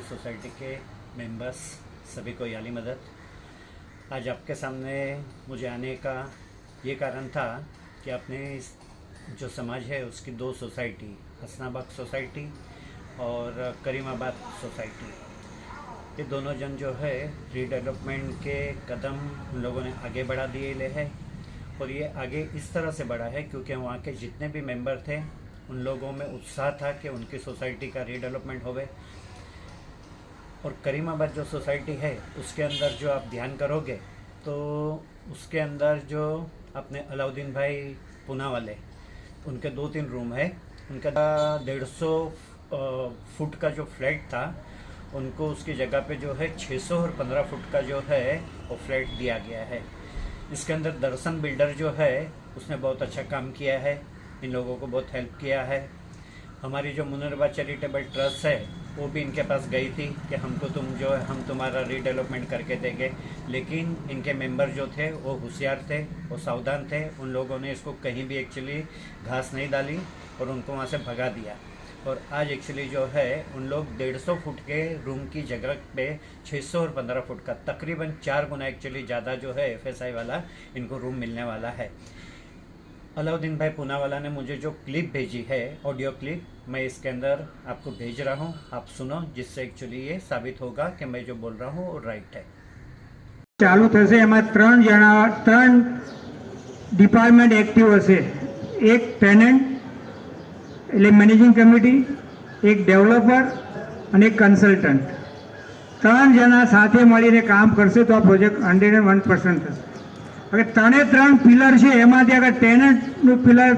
Society के members सभी को याली मदद। आज आपके सामने मुझे आने का ये कारण था कि अपने जो समाज है उसकी दो सोसाइटी, हसनाबाग सोसाइटी और करीमाबाद सोसाइटी, ये दोनों जन जो है रीडेवलपमेंट के कदम उन लोगों ने आगे बढ़ा दिए ले है। और ये आगे इस तरह से बढ़ा है क्योंकि वहाँ के जितने भी मेंबर थे उन लोगों में उत्साह था कि उनकी सोसाइटी का रीडेवलपमेंट होवे। और करीमाबाद जो सोसाइटी है उसके अंदर जो आप ध्यान करोगे तो उसके अंदर जो अपने अलाउद्दीन भाई पूना वाले, उनके 2-3 रूम है। उनका 150 फुट का जो फ्लैट था उनको उसकी जगह पे जो है 600 और 15 फुट का जो है वो फ्लैट दिया गया है। इसके अंदर दर्शन बिल्डर जो है उसने बहुत अच्छा काम किया है, इन लोगों को बहुत हेल्प किया है। हमारी जो मुनरबा चैरिटेबल ट्रस्ट है वो भी इनके पास गई थी कि हम तुम्हारा रीडेवलपमेंट करके देंगे, लेकिन इनके मेंबर जो थे वो होशियार थे, वो सावधान थे। उन लोगों ने इसको कहीं भी एक्चुअली घास नहीं डाली और उनको वहाँ से भगा दिया। और आज एक्चुअली जो है उन लोग 150 फुट के रूम की जगह पे 600 और 15 फुट का तकरीबन 4 गुना एक्चुअली ज़्यादा जो है FSI वाला इनको रूम मिलने वाला है। अलाउद्दीन भाई पूना वाला ने मुझे जो क्लिप भेजी है, ऑडियो क्लिप, मैं इसके अंदर आपको भेज रहा हूँ, आप सुनो, जिससे एक्चुअली ये साबित होगा कि मैं जो बोल रहा हूँ वो राइट है। चालू થશે એમાં 3 ડિપાર્ટમેન્ટ એક્ટિવ હશે, એક ટેનન્ટ એટલે મેનેજિંગ કમિટી, એક ડેવલપર અને એક કન્સલ્ટન્ટ, 3 જણા સાથે મળીને કામ કરશે તો આ પ્રોજેક્ટ 101% થશે। હવે 3 પિલર છે એમાંથી અગર ટેનન્ટનું પિલર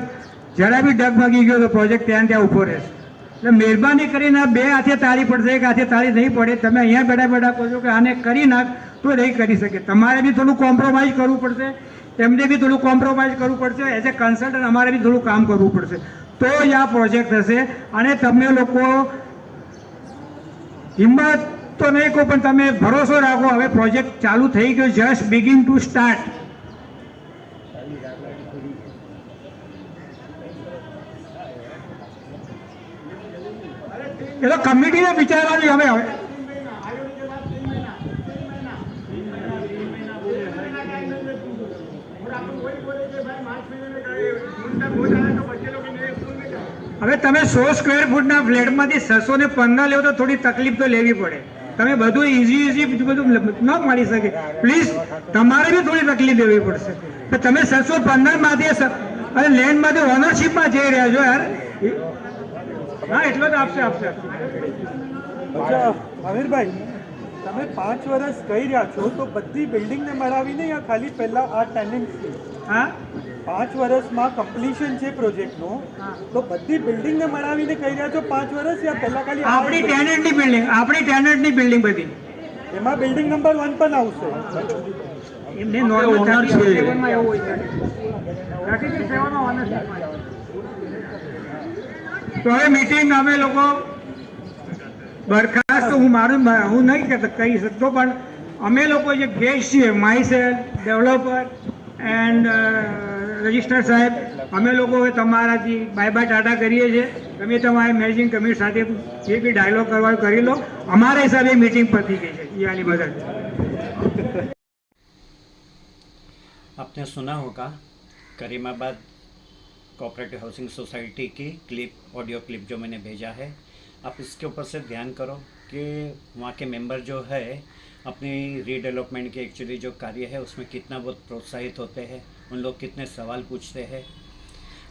જરા બી ડગમગી ગયો તો પ્રોજેક્ટ ત્યાં ઊભો રહેશે। એટલે મહેરબાની કરીને 2 હાથે તાળી પડશે, એક હાથે તાળી નહીં પડે। તમે અહીંયા બેઠા બેઠા કહો છો કે આને કરી નાખ તો નહીં કરી શકે, તમારે બી થોડું કોમ્પ્રોમાઇઝ કરવું પડશે, તેમને બી થોડું કોમ્પ્રોમાઇઝ કરવું પડશે, એઝ એ કન્સલ્ટન્ટ અમારે બી થોડું કામ કરવું પડશે, તો જ આ પ્રોજેક્ટ થશે। અને તમે લોકો હિંમત તો નહીં કહો પણ તમે ભરોસો રાખો, હવે પ્રોજેક્ટ ચાલુ થઈ ગયો, જસ્ટ બિગિન ટુ સ્ટાર્ટ। એ તો કમિટીને વિચારવાની હવે હવે તમે 100 સ્ક્વેર ફૂટના ફ્લેટમાંથી 615 લેવો તો થોડી તકલીફ તો લેવી પડે। તમે બધું ઇઝી બધું ન મળી શકે, પ્લીઝ તમારે બી થોડી તકલીફ લેવી પડશે। તો તમે 615 માંથી અને લેન્ડમાંથી ઓનરશિપમાં જઈ રહ્યા છો યાર। હા એટલો જ આપશે। અચ્છા અમીરભાઈ, તમે 5 વર્ષ કહી રહ્યા છો તો બધી બિલ્ડિંગને મળાવીને યા ખાલી પહેલા આ ટેનન્ટની? હા 5 વર્ષમાં કમ્પ્લીશન છે પ્રોજેક્ટનું, તો બધી બિલ્ડિંગને મળાવીને કહી રહ્યા છો 5 વર્ષ યા પહેલા ખાલી આપણી ટેનન્ટની બિલ્ડિંગ બધી? એમાં બિલ્ડિંગ નંબર 1 પણ આવશે? એમને નોર્મલ 37 માં એવું હોય છે, 37 માં ઓનરશિપમાં। તો હવે મીટિંગ અમે લોકો બરખાસ્ત, હું નહીં કહી શકતો, પણ અમે લોકો જે ગેસ્ટ છીએ, my self, developer and register સાહેબ, અમે લોકો હવે તમારાથી બાય બાય ટાટા કરીએ છીએ। તમે તમારી મેનેજિંગ કમિટી સાથે જે બી ડાયલોગ કરવા કરી લો, અમારા હિસાબે મીટિંગ પતી ગઈ છે। યાલી મદદ। आपने सुना होगा करीमाबाद कोऑपरेटिव हाउसिंग सोसाइटी की क्लिप, ऑडियो क्लिप जो मैंने भेजा है। आप इसके ऊपर से ध्यान करो कि वहाँ के मेंबर जो है अपनी रीडेवलपमेंट के एक्चुअली जो कार्य है उसमें कितना बहुत प्रोत्साहित होते हैं, उन लोग कितने सवाल पूछते हैं।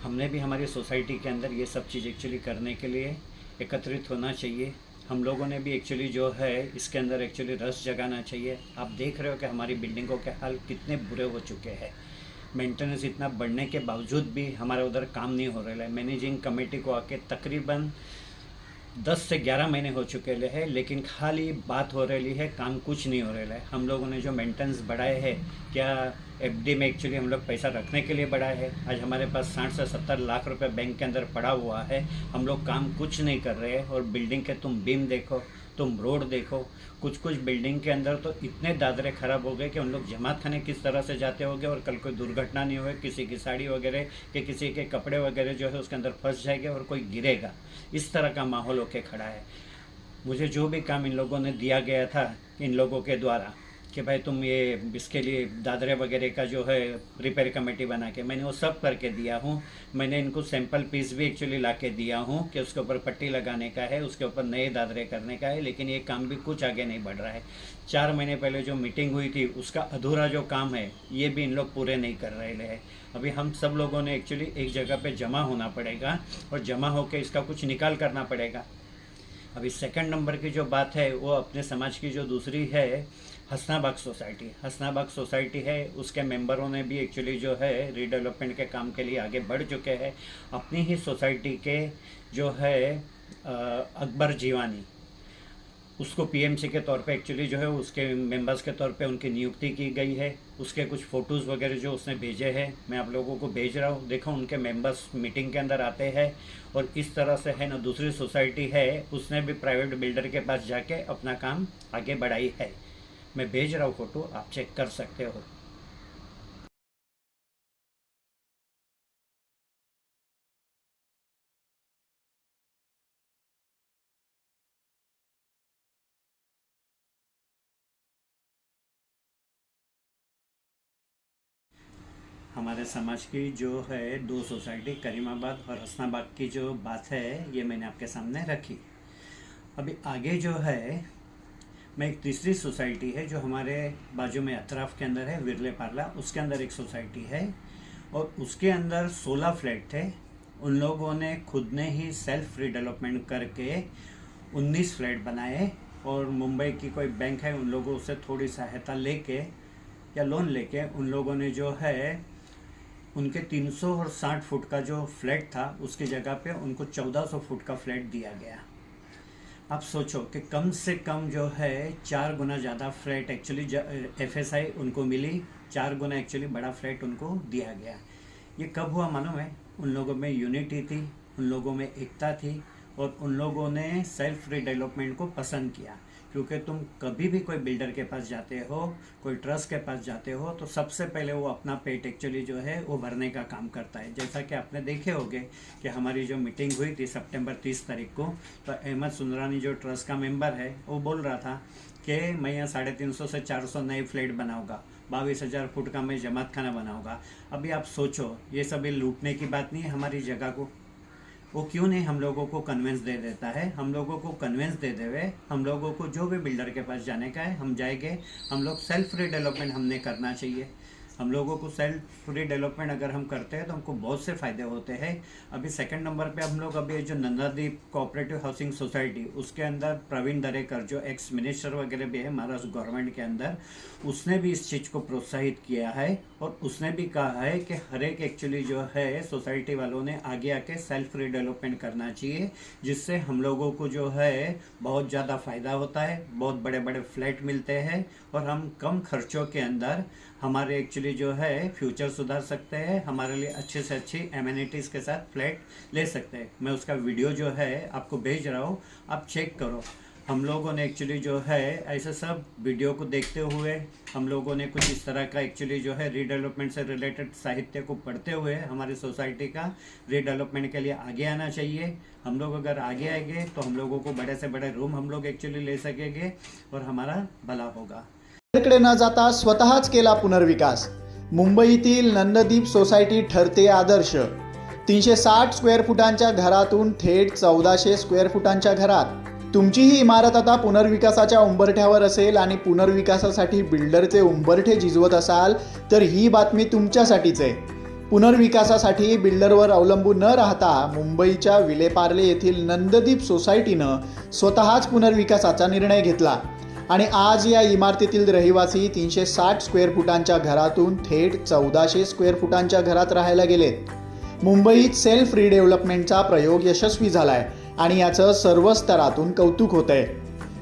हमने भी हमारी सोसाइटी के अंदर ये सब चीज़ एक्चुअली करने के लिए एकत्रित होना चाहिए। हम लोगों ने भी एक्चुअली जो है इसके अंदर एक्चुअली रस जगाना चाहिए। आप देख रहे हो कि हमारी बिल्डिंगों के हाल कितने बुरे हो चुके हैं। मेंटेनेंस इतना बढ़ने के बावजूद भी हमारे उधर काम नहीं हो रहा है। मैनेजिंग कमेटी को आके तकरीबन 10 से 11 महीने हो चुके हैं, लेकिन खाली बात हो रही है, काम कुछ नहीं हो रहा है। हम लोगों ने जो मेंटेनेंस बढ़ाए हैं, क्या FD में एक्चुअली हम लोग पैसा रखने के लिए बढ़ाए हैं। आज हमारे पास 60 से 70 लाख रुपए बैंक के अंदर पड़ा हुआ है, हम लोग काम कुछ नहीं कर रहे हैं। और बिल्डिंग के तुम बीम देखो, तुम रोड देखो, कुछ बिल्डिंग के अंदर तो इतने दादरे खराब हो गए कि उन लोग जमात खाने किस तरह से जाते होंगे और कल कोई दुर्घटना नहीं होगी, किसी की साड़ी वगैरह कि किसी के कपड़े वगैरह जो है उसके अंदर फंस जाएंगे और कोई गिरेगा, इस तरह का माहौल होके खड़ा है। मुझे जो भी काम इन लोगों ने दिया गया था इन लोगों के द्वारा कि भाई तुम ये इसके लिए दादरे वगैरह का जो है रिपेयर कमेटी बना के, मैंने वो सब करके दिया हूँ। मैंने इनको सैंपल पीस भी एक्चुअली ला के दिया हूँ कि उसके ऊपर पट्टी लगाने का है, उसके ऊपर नए दादरे करने का है, लेकिन ये काम भी कुछ आगे नहीं बढ़ रहा है। 4 महीने पहले जो मीटिंग हुई थी उसका अधूरा जो काम है ये भी इन लोग पूरे नहीं कर रहे हैं। अभी हम सब लोगों ने एक्चुअली एक जगह पे जमा होना पड़ेगा और जमा होकर इसका कुछ निकाल करना पड़ेगा। अभी सेकंड नंबर की जो बात है वो अपने समाज की जो दूसरी है हसनाबाग सोसाइटी। हसनाबाग सोसाइटी है, उसके मेंबरों ने भी एक्चुअली जो है रीडेवलपमेंट के काम के लिए आगे बढ़ चुके हैं। अपनी ही सोसाइटी के जो है अकबर जीवानी, उसको पीएमसी के तौर पे एक्चुअली जो है उसके मेंबर्स के तौर पे उनकी नियुक्ति की गई है। उसके कुछ फ़ोटोज़ वगैरह जो उसने भेजे हैं मैं आप लोगों को भेज रहा हूँ। देखो उनके मेंबर्स मीटिंग के अंदर आते हैं और इस तरह से है ना। दूसरी सोसाइटी है उसने भी प्राइवेट बिल्डर के पास जाके अपना काम आगे बढ़ाई है। मैं भेज रहा हूँ फ़ोटो, आप चेक कर सकते हो। हमारे समाज की जो है 2 सोसाइटी करीमाबाद और हसनाबाग की जो बात है ये मैंने आपके सामने रखी। अभी आगे जो है मैं एक तीसरी सोसाइटी है जो हमारे बाजू में अतराफ के अंदर है, विरले पार्ला, उसके अंदर एक सोसाइटी है और उसके अंदर 16 फ्लैट थे। उन लोगों ने खुद ने ही सेल्फ रीडेवलपमेंट करके 19 फ्लैट बनाए और मुंबई की कोई बैंक है उन लोगों से थोड़ी सहायता लेके या लोन लेके उन लोगों ने जो है उनके 360 फुट का जो फ्लैट था उसकी जगह पे उनको 1400 फुट का फ्लैट दिया गया। आप सोचो कि कम से कम जो है 4 गुना ज़्यादा फ्लैट एक्चुअली FSI उनको मिली, 4 गुना एक्चुअली बड़ा फ्लैट उनको दिया गया। ये कब हुआ मालूम है? उन लोगों में यूनिटी थी, उन लोगों में एकता थी और उन लोगों ने सेल्फ रीडेवलपमेंट को पसंद किया। क्योंकि तुम कभी भी कोई बिल्डर के पास जाते हो, कोई ट्रस्ट के पास जाते हो तो सबसे पहले वो अपना पेट एक्चुअली जो है वो भरने का काम करता है। जैसा कि आपने देखे होंगे कि हमारी जो मीटिंग हुई थी सितंबर 30 तारीख को, तो अहमद सुंदरानी जो ट्रस्ट का मेंबर है वो बोल रहा था कि मैं यहाँ 350 से 400 नए फ्लैट बनाऊँगा, 22,000 फुट का मैं जमात खाना बनाऊँगा। अभी आप सोचो ये सभी लूटने की बात नहीं है हमारी जगह को। वो क्यों नहीं हम लोगों को कन्वेंस दे देता है? हम लोगों को कन्वेंस दे देवे, हम लोगों को जो भी बिल्डर के पास जाने का है हम जाएंगे। हम लोग सेल्फ रीडेवलपमेंट हमने करना चाहिए। हम लोगों को सेल्फ रीडेवलपमेंट अगर हम करते हैं तो हमको बहुत से फ़ायदे होते हैं। अभी सेकंड नंबर पे हम लोग अभी जो नंदादीप कोऑपरेटिव हाउसिंग सोसाइटी उसके अंदर प्रवीण दरेकर जो एक्स मिनिस्टर वगैरह भी है महाराष्ट्र गवर्नमेंट के अंदर, उसने भी इस चीज़ को प्रोत्साहित किया है और उसने भी कहा है कि हर एक एक्चुअली जो है सोसाइटी वालों ने आगे आके सेल्फ रीडेवलपमेंट करना चाहिए, जिससे हम लोगों को जो है बहुत ज़्यादा फ़ायदा होता है, बहुत बड़े बड़े फ्लैट मिलते हैं और हम कम खर्चों के अंदर हमारे एक्चुअली जो है फ्यूचर सुधार सकते हैं, हमारे लिए अच्छे से अच्छी एमिनिटीज़ के साथ फ्लैट ले सकते हैं। मैं उसका वीडियो जो है आपको भेज रहा हूँ, आप चेक करो। हम लोगों ने एक्चुअली जो है ऐसे सब वीडियो को देखते हुए हम लोगों ने कुछ इस तरह का एक्चुअली जो है रीडेवलपमेंट से रिलेटेड साहित्य को पढ़ते हुए हमारी सोसाइटी का रीडेवलपमेंट के लिए आगे आना चाहिए। हम लोग अगर आगे आएंगे तो हम लोगों को बड़े से बड़े रूम हम लोग एक्चुअली ले सकेंगे और हमारा भला होगा। कडे न जाता स्वतःच केला पुनर्विकास। मुंबईतील नंददीप सोसायटी ठरते आदर्श। 360 स्क्वेअर फुटांच्या घरातून थेट 1400 स्क्वेअर फुटांच्या घरात तुमची ही इमारत आता पुनर्विकासाच्या उंबरठ्यावर असेल आणि पुनर्विकासासाठी बिल्डरचे उंबरठे झिजवत असाल तर ही बातमी तुमच्यासाठीच आहे। पुनर्विकासासाठी बिल्डरवर अवलंबून न राहता मुंबईच्या विलेपार्ले येथील नंददीप सोसायटीनं स्वतःच पुनर्विकासाचा निर्णय घेतला आणि आज या इमारतीतील रहिवासी 360 स्क्वेअर फुटांच्या घरातून थेट 1400 स्क्वेअर फुटांच्या घरात राहायला गेलेत। मुंबईत सेल्फ रिडेव्हलपमेंटचा प्रयोग यशस्वी झालाय आणि याचं सर्व स्तरातून कौतुक होतंय।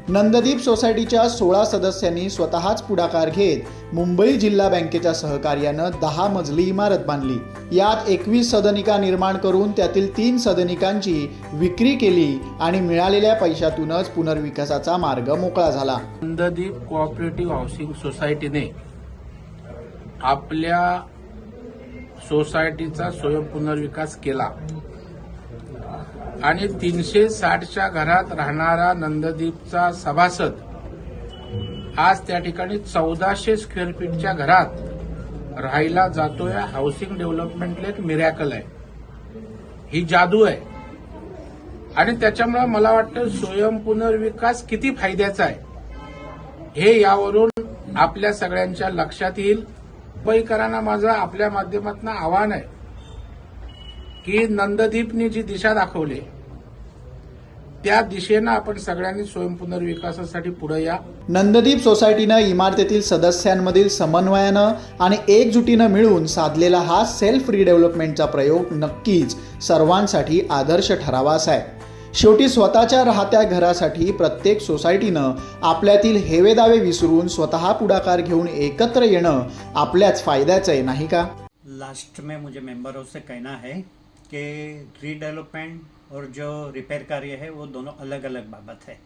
नंददीप सोसायटीच्या 16 सदस्यांनी स्वतःच पुढाकार घेत मुंबई जिल्हा बँकेच्या सहकार्यानं 10 मजली इमारत बांधली। यात 21 सदनिका निर्माण करून त्यातील 3 सदनिकांची विक्री केली आणि मिळालेल्या पैशातूनच पुनर्विकासाचा मार्ग मोकळा झाला। नंददीप कोऑपरेटिव्ह हाऊसिंग सोसायटीने आपल्या सोसायटीचा स्वयं पुनर्विकास केला। आणि 360च्या घरात राहणारा नंददीपचा सभासद आज त्या ठिकाणी 1400 स्क्वेअर फीटच्या घरात राहायला जातोय. हाऊसिंग डेव्हलपमेंटला एक मिरॅकल आहे, ही जादू आहे. आणि त्याच्यामुळे मला वाटतं स्वयंपुनर्विकास किती फायद्याचा आहे हे यावरून आपल्या सगळ्यांच्या लक्षात येईल. मुंबईकरांना माझं आपल्या माध्यमातून आव्हान आहे की नंददीपने जी दिशा दाखवली त्या दिशेनं आपण सगळ्यांनी स्वयंपुनर्विकासासाठी पुढे या. नंददीप सोसायटीनं इमारतीतील सदस्यांमधील समन्वयानं आणि एकजुटीनं मिळून साधलेला हा सेल्फ रिडेव्हलपमेंटचा प्रयोग नक्कीच सर्वांसाठी आदर्श ठरावासा आहे. शेवटी स्वतःच्या राहत्या घरासाठी प्रत्येक सोसायटीनं आपल्यातील हेवेदावे विसरून स्वतः पुढाकार घेऊन एकत्र येणं आपल्याच फायद्याचं आहे, नाही का? लास्ट में मुझे मेंबरों से कहना है कि रीडेवलपमेंट और जो रिपेयर कार्य है वो दोनों अलग अलग बाबत है.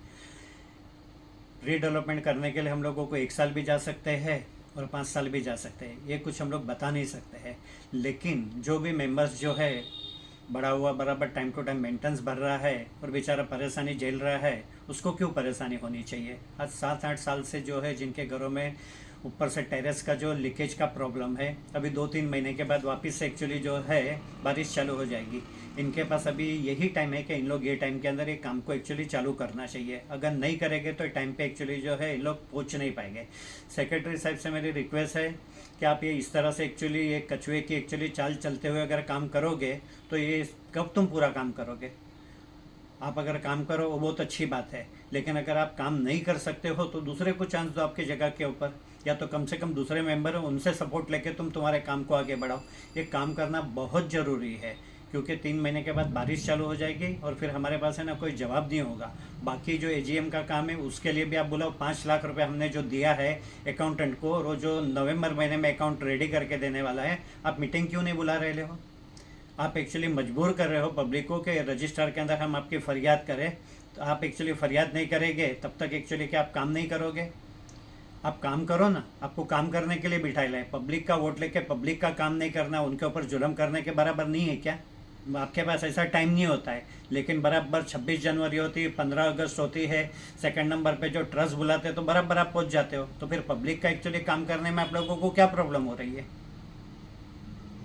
रीडेवलपमेंट करने के लिए हम लोगों को 1 साल भी जा सकते हैं और 5 साल भी जा सकते हैं, ये कुछ हम लोग बता नहीं सकते हैं. लेकिन जो भी मेंबर्स जो है बड़ा हुआ बराबर टाइम टू टाइम मेंटेनेंस भर रहा है और बेचारा परेशानी झेल रहा है, उसको क्यों परेशानी होनी चाहिए. आज 7-8 साल से जो है जिनके घरों में ऊपर से टेरेस का जो लीकेज का प्रॉब्लम है, अभी 2-3 महीने के बाद वापस से एक्चुअली जो है बारिश चालू हो जाएगी. इनके पास अभी यही टाइम है कि इन लोग ये टाइम के अंदर ये काम को एक्चुअली चालू करना चाहिए. अगर नहीं करेंगे तो टाइम पे एक्चुअली जो है इन लोग पहुंच नहीं पाएंगे. सेक्रेटरी साहब से मेरी रिक्वेस्ट है कि आप ये इस तरह से एक्चुअली ये कछुए की एक्चुअली चाल चलते हुए अगर काम करोगे तो ये कब तुम पूरा काम करोगे. आप अगर काम करो वो बहुत अच्छी बात है, लेकिन अगर आप काम नहीं कर सकते हो तो दूसरे को चांस दो आपकी जगह के ऊपर, या तो कम से कम दूसरे मेंबर हो उनसे सपोर्ट लेके तुम तुम्हारे काम को आगे बढ़ाओ. ये काम करना बहुत ज़रूरी है क्योंकि 3 महीने के बाद बारिश चालू हो जाएगी और फिर हमारे पास है ना कोई जवाब नहीं होगा. बाकी जो एजीएम का काम है उसके लिए भी आप बुलाओ. 5 लाख रुपए हमने जो दिया है अकाउंटेंट को और वो जो नवंबर महीने में अकाउंट रेडी करके देने वाला है, आप मीटिंग क्यों नहीं बुला रहे हो. आप एक्चुअली मजबूर कर रहे हो पब्लिक को कि रजिस्ट्रार के अंदर हम आपकी फरियाद करें. तो आप एक्चुअली फरियाद नहीं करेंगे तब तक एक्चुअली क्या आप काम नहीं करोगे. आप काम करो ना, आपको काम करने के लिए बिठाया है. पब्लिक का वोट लेके पब्लिक का काम नहीं करना, उनके ऊपर जुल्म करने के बराबर नहीं है क्या. आपके पास ऐसा टाइम नहीं होता है. लेकिन बराबर 26 जनवरी होती है, 15 अगस्त होती है, सेकंड नंबर पे जो ट्रस्ट बुलाते हैं तो बराबर आप पहुंच जाते हो. तो फिर पब्लिक का एक्चुअली काम करने में आप लोगों को क्या प्रॉब्लम हो रही है.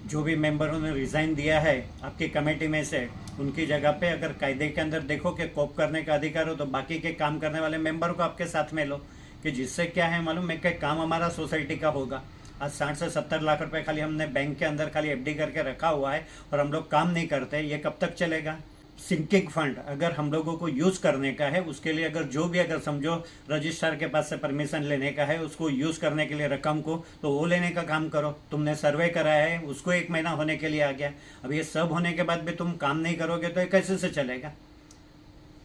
जो भी मेंबरों ने रिजाइन दिया है आपकी कमेटी में से, उनकी जगह पे अगर कायदे के अंदर देखो कि कोप करने का अधिकार हो तो बाकी के काम करने वाले मेंबर को आपके साथ में लो, कि जिससे क्या है मालूम है कि काम हमारा सोसाइटी का होगा. आज 60 से 70 लाख रुपए खाली हमने बैंक के अंदर खाली एफडी करके रखा हुआ है और हम लोग काम नहीं करते, ये कब तक चलेगा. सिंकिंग फंड अगर हम लोगों को यूज करने का है, उसके लिए अगर जो भी अगर समझो रजिस्ट्रार के पास से परमिशन लेने का है, उसको यूज करने के लिए रकम को, तो वो लेने का काम करो. तुमने सर्वे कराया है, उसको 1 महीना होने के लिए आ गया. अब ये सब होने के बाद भी तुम काम नहीं करोगे तो ये कैसे से चलेगा.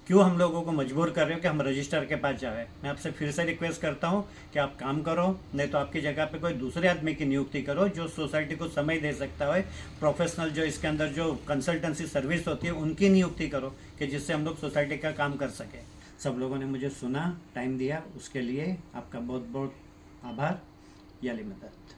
क्यों हम लोगों को मजबूर कर रहे हो कि हम रजिस्ट्रार के पास जाए. मैं आपसे फिर से रिक्वेस्ट करता हूं कि आप काम करो, नहीं तो आपकी जगह पे कोई दूसरे आदमी की नियुक्ति करो जो सोसाइटी को समय दे सकता है. प्रोफेशनल जो इसके अंदर जो कंसल्टेंसी सर्विस होती है उनकी नियुक्ति करो कि जिससे हम लोग सोसाइटी का काम कर सके. सब लोगों ने मुझे सुना, टाइम दिया, उसके लिए आपका बहुत बहुत आभार. याली मदद.